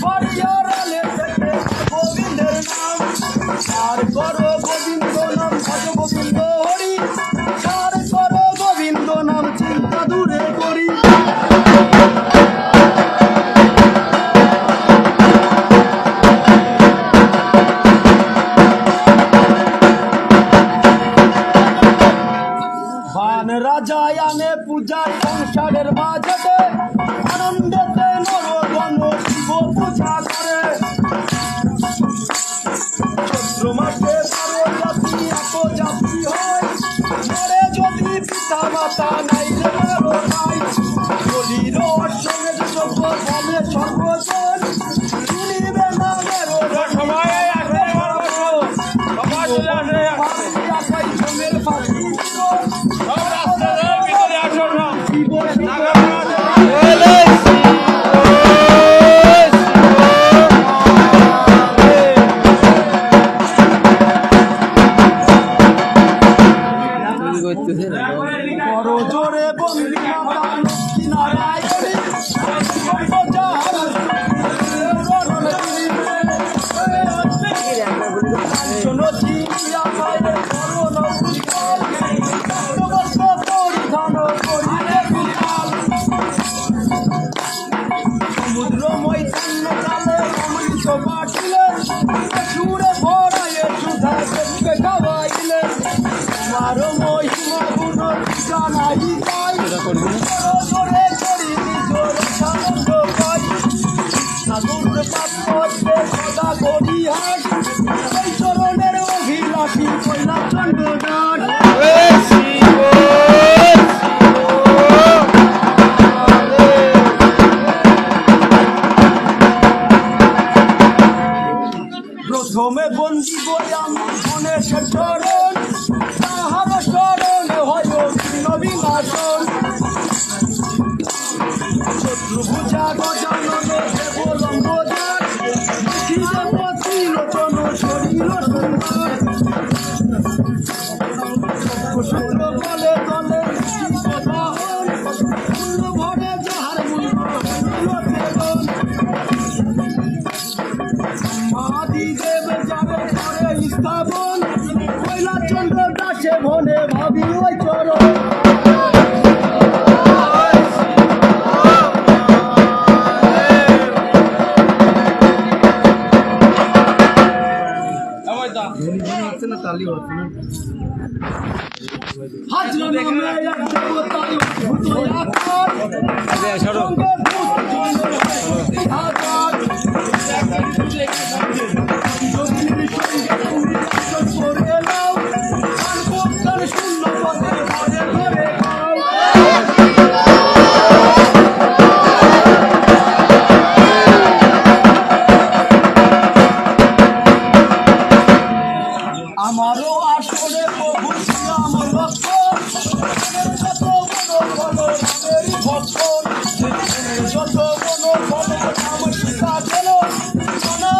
বাড়িয়ার আলে থেকে গোবিন্দের নাম আর করো গোবিন্দ নাম ভজ গোবিন্দ হরি আর করো গোবিন্দ নাম চিন্তা দূরে করি রাজায় আনে পূজা সংসারের বাজেতে আনন্দেতে নরগণ শিব পূজা করে চৈত্র মাসে 12 জাতি এত জাতি হয় মরে যদি পিতা মাতা নাই রে মারো নাই বলির অশ্বমেধ যজ্ঞ ফলে সর্বজন শুনিবে না মেরো সবাই আসে সবাই জমের ফাঁকি জোরে বন্দি সমুদ্র মৈথান্য কালে অমৃত বাটিলে সুরে ভরায়ে সুধা দেখবে খাওয়াইলে আমার মহিমা গুণ জানাই যাই জোরে করি নিজের সানন্দ পাই সাধুর পাত্রে সদা করি হাস ওই চরণের অভিলাষী কইলা চন্দ্রদাস প্রথমে বন্দি বয়াম গণেশের চরণ তাহার শরণ হয় নবীনাশন শত্রুভুজা গজানন দেবলম্বদার শিবপতি লোচন শরীর সুন্দর সূত্র বলে তলে শিববাহন পূর্ণ ভরে যাহার মূল্য মহাদিদেব যাবে করে স্থাপন কৈলাস চন্দ্র দাসে মনে ভাবি ওই চরণ তালি হচ্ছে না হাজরা নামে এক দেবতার ভূত আকার সঙ্গে আমারও আসরে প্রভু শ্রীরাম লক্ষ্য যত ভক্ত যত নাম সীতা গেল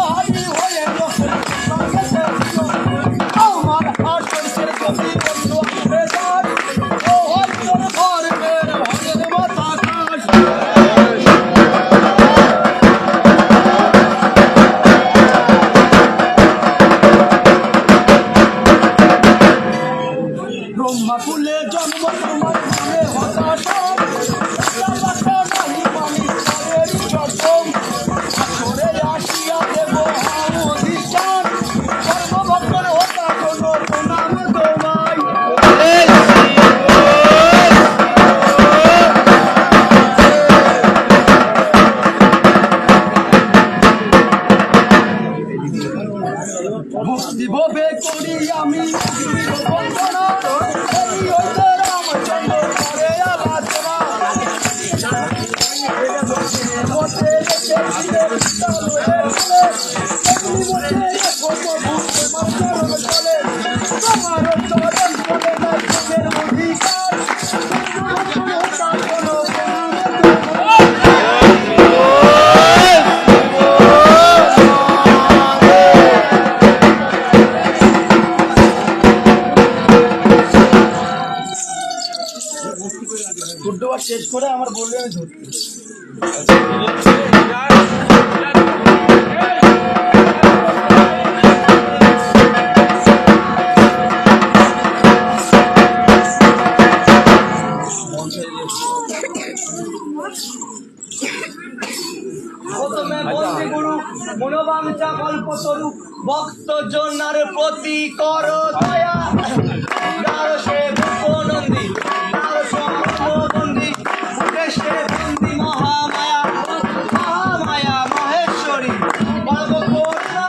হারি হয়ে আমার আসর সে কবি বন্ধু বেদার ও হরির ঘর মের হরের বাতাস ব্রহ্মাকুলে জন্ম তোমার নামে হতাশ নাহি পানি চট্টম করে আসিয়া দেব অধিষ্ঠান সর্বভক্তের হতা কোনো প্রণাম তোমায় ভক্তি ভবে করি আমি বন্দনা রামচন্দ্র করে আলোচনা ফুটবল শেষ করে আমার বলবে আমি ধরতে মে বন্দি গুরু মনোবাঞ্ছা কল্পতরু ভক্ত জনার প্রতি কর দয়া দাও সে গোপনন্দী দাও সমবন্দী উদ্দেশ্যে বন্দি মহামায়া মহামায়া মহেশ্বরী বলব করুণা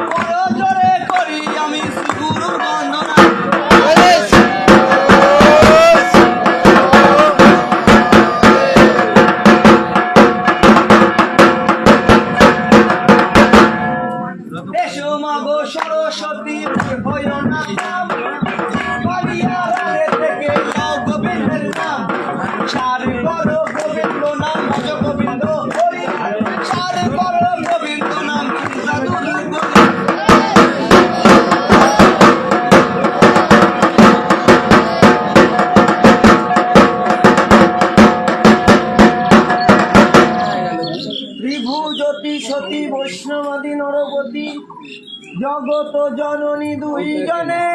বড় জোরে করি আমি শ্রীগুরুর বন্দনা। মাগো সরস্বতী হয় না নাম কালিয়া রানে থেকে নাও গোবিন্দের নাম সারে করো গোবিন্দ নাম ভজ গোবিন্দ হরি সারে করো গোবিন্দ নাম সাধু ত্রিভু জ্যোতি সতী বৈষ্ণবাদী নরপতি জগত জননী দুই জনে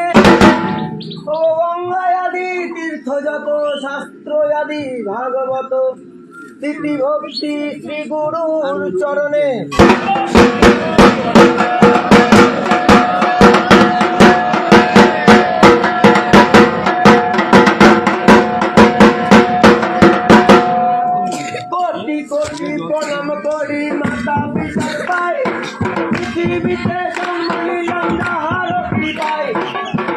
ও গঙ্গায়াদি তীর্থ যত শাস্ত্র আদি ভাগবত স্মৃতি ভক্তি শ্রী গুরুর চরণে কোটি কোটি প্রণাম করি মাতা পিতার পাই পৃথিবীতে জন্ম নিলাম যাহার কৃপায়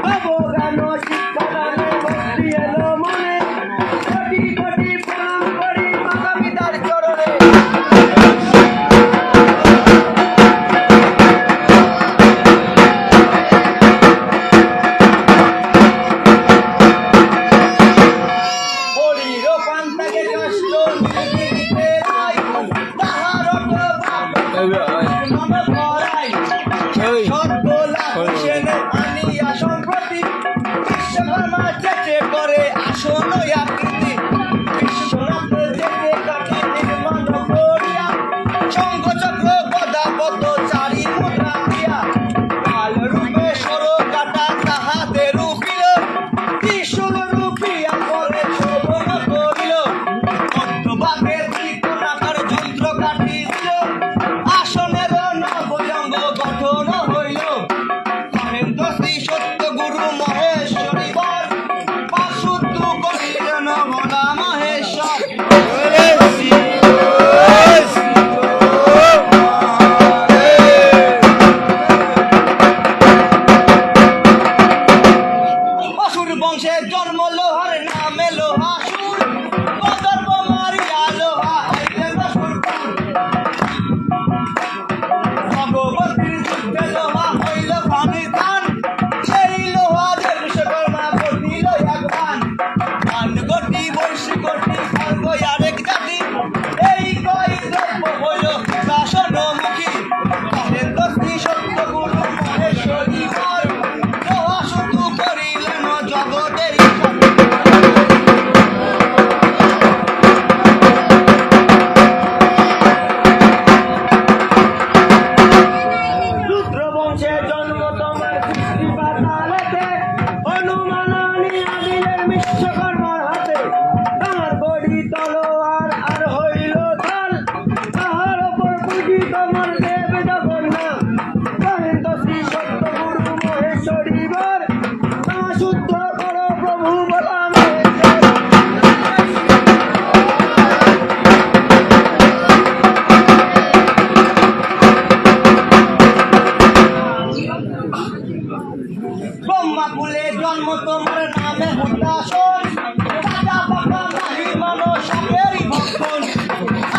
অবজ্ঞান শিক্ষা দানে ভক্তি এলো মনে কোটি কোটি প্রণাম করি মাতা পিতার চরণে। হরির পান্তাকে কষ্ট নিতে নাই তাহার মন ভরাই সর্বলা সেনে আনিয়া সম্প্রতি বিশ্বকর্মা চেটে করে আসন আকৃতি বিশ্বনাথ চেটে কাঠি নির্মাণ করিয়া শঙ্খ চক্র গদা পদ্ম চারি মুদ্রা দিয়া কাল রূপে সর কাটা তাহাতে রূপিল ত্রিশূল রূপিয়া পরে শোভন করিল অন্তবাগের ত্রিকোণাকার যন্ত্র কাটি দিল আসনের নবয়ঙ্গ গঠন হইল মহেন্দ্র শ্রী সত্য গুরু মহেশ্বরী বর পাশুদ্ধ করিলেন ভোলা মহেশ্বর। অসুর বংশে জন্ম লোহার নামে লোহাসুর কদর্প মারিয়া লোহা হইলেন অসুরপুর ভগবতীর যুদ্ধে লোহা হইল ভানি ধান সেই লোহা যে বিশ্বকর্মা গঠিল এক ভান ধান গটি বর্ষি গটি খর্গ আরেক জাতি এই কয় দ্রব্য হইল শাসনমুখী মহেন্দ্র শ্রী সত্য গুরু মহেশ্বরী বর লোহা শুধু করিলেন জগতের রুদ্রবংশে জন্ম তোমার সৃষ্টি পাতালেতে হনুমান আনিয়া দিলেন বিশ্বকর্মার হাতে তাহার গড়ি তলোয়ার আর হইল ঢাল তাহার ওপর পুঁজি তোমার দেব জগন্নাথ মহেন্দ্র শ্রী সত্য গুরু মহেশ্বরী বর তাহা শুদ্ধ করো প্রভু বলা ব্রহ্মা কুলে জন্ম তোমার নামে হুতাশন রাজা বাবা নাহি মানো সবেরই ভক্ষণ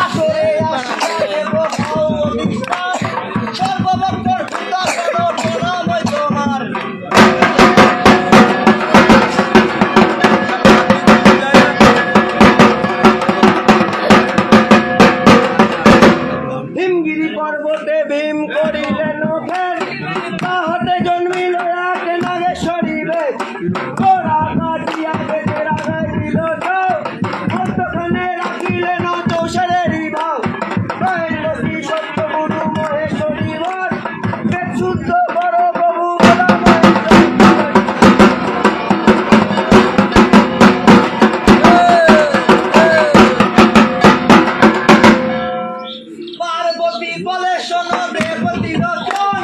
আসরে আসিয়া দেব হও অধিষ্ঠান সর্বভক্তর হুতাশন প্রণাময় তোমার। ভীমগিরি পর্বতে ভীম করিলেন ফের তাহাতে জন্মিল এক নাগেশ্বরী বেদ গোড়া কাটিয়া বেদের আগায় দিল ঢাও মধ্যখানে রাখিলেন চৌসারেরই ভাও মহেন্দ্র শ্রী সত্য গুরু মহেশ্বরী বর বেদ শুদ্ধ করো প্রভু বলা পার্বতী বিপলে শোনো রেবতীর জন,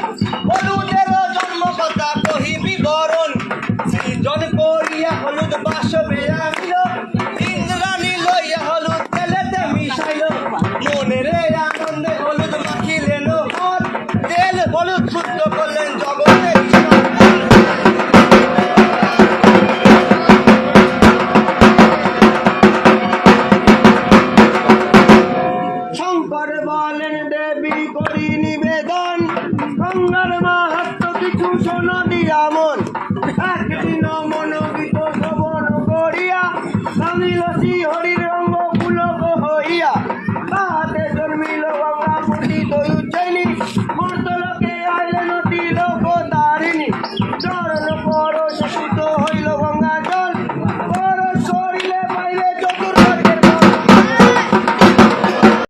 হলুদের জন্ম কথা কহি বিবরণ। সৃজন করিয়া হলুদ বাসবে আনিল, ইন্দ্রাণী লইয়া হলুদ তেলেতে মিশাইল। মনের আনন্দে হলুদ মাখিলেন হর, তেল হলুদ শুদ্ধ করলেন জগতে ঈশ্বর। শঙ্কর বলেন দেবী করি নিবেদন, গঙ্গার মা